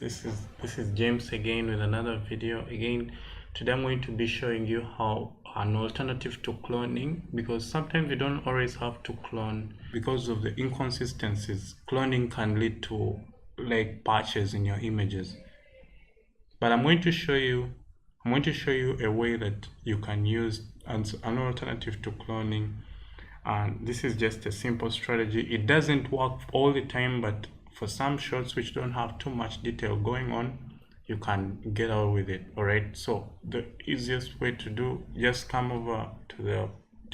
This is James again with another video. Again, today I'm going to be showing you how an alternative to cloning, because sometimes you don't always have to clone because of the inconsistencies. Cloning can lead to like patches in your images. But I'm going to show you a way that you can use as an alternative to cloning. And this is just a simple strategy. It doesn't work all the time, but for some shots which don't have too much detail going on, you can get out with it. All right, so the easiest way to do, just come over to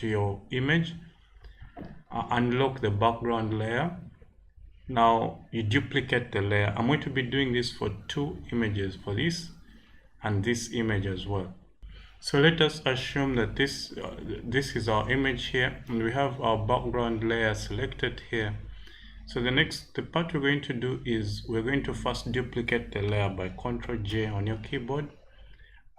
your image, unlock the background layer. Now you duplicate the layer. I'm going to be doing this for two images, for this and this image as well. So let us assume that this is our image here, and we have our background layer selected here. So the part we're going to do is we're going to first duplicate the layer by Ctrl J on your keyboard,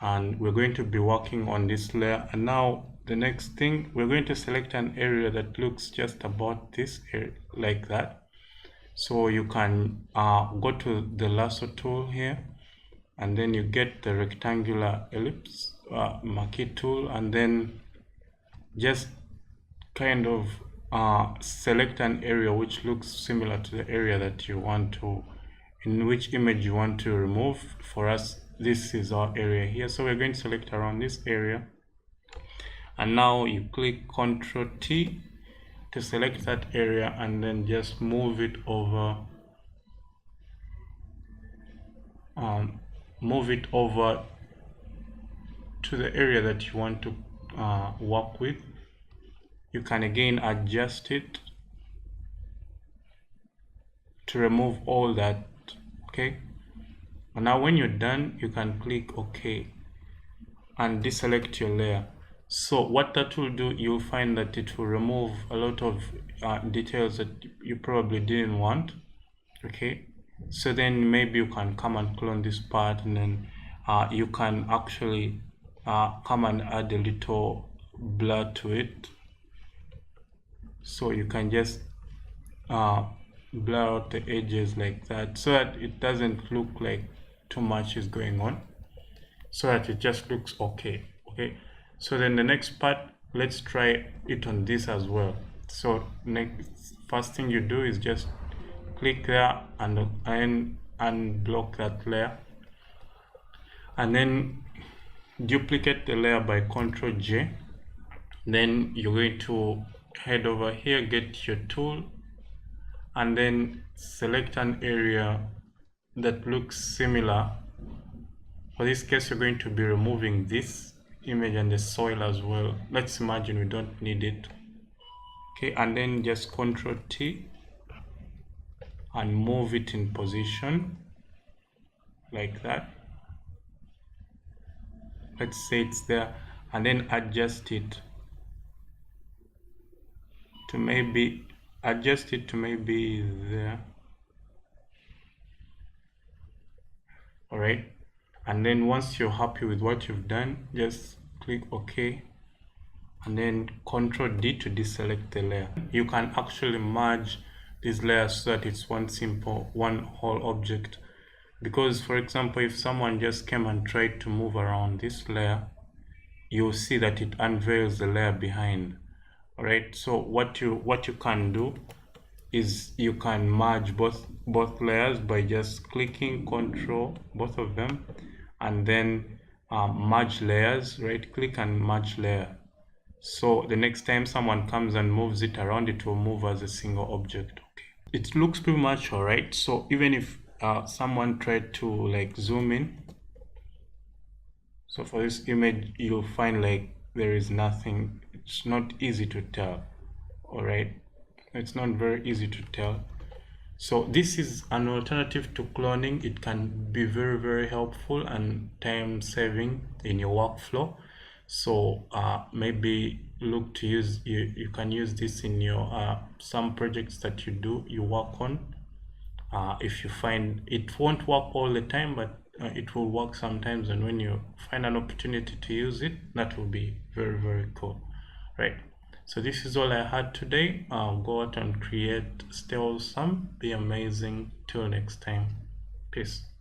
and we're going to be working on this layer. And now the next thing, we're going to select an area that looks just about this area, like that. So you can go to the lasso tool here, and then you get the rectangular ellipse marquee tool, and then just kind of select an area which looks similar to the area that you want to, in which image you want to remove. For us, this is our area here, so we're going to select around this area, and now you click Ctrl T to select that area, and then just move it over to the area that you want to work with. You can again adjust it to remove all that. Okay, and now when you're done, you can click OK and deselect your layer. So what that will do, you'll find that it will remove a lot of details that you probably didn't want. Okay, so then maybe you can come and clone this part, and then you can actually come and add a little blur to it. So you can just blur out the edges like that, so that it doesn't look like too much is going on, so that it just looks okay. Okay, so then the next part, let's try it on this as well. So first thing you do is just click there and unblock that layer, and then duplicate the layer by Ctrl J. Then you're going to head over here, get your tool, and then select an area that looks similar. For this case, you're going to be removing this image and the soil as well. Let's imagine we don't need it. Okay, and then just Ctrl T and move it in position like that. Let's say it's there, and then adjust it to maybe there. All right, and then once you're happy with what you've done, just click OK, and then Ctrl D to deselect the layer. You can actually merge these layers so that it's one whole object, because for example, if someone just came and tried to move around this layer, you'll see that it unveils the layer behind. All right, so what you can do is you can merge both layers by just clicking Control, both of them, and then merge layers. Right click and merge layer, so the next time someone comes and moves it around, it will move as a single object. Okay, it looks pretty much all right. So even if someone tried to like zoom in, so for this image, you'll find like there is nothing. It's not easy to tell. All right, it's not very easy to tell. So this is an alternative to cloning. It can be very, very helpful and time saving in your workflow. So maybe look to use, you can use this in your some projects that you work on. If you find it won't work all the time, but it will work sometimes, and when you find an opportunity to use it, that will be very, very cool. Right, so this is all I had today. Go out and create, stay awesome, be amazing. Till next time, peace.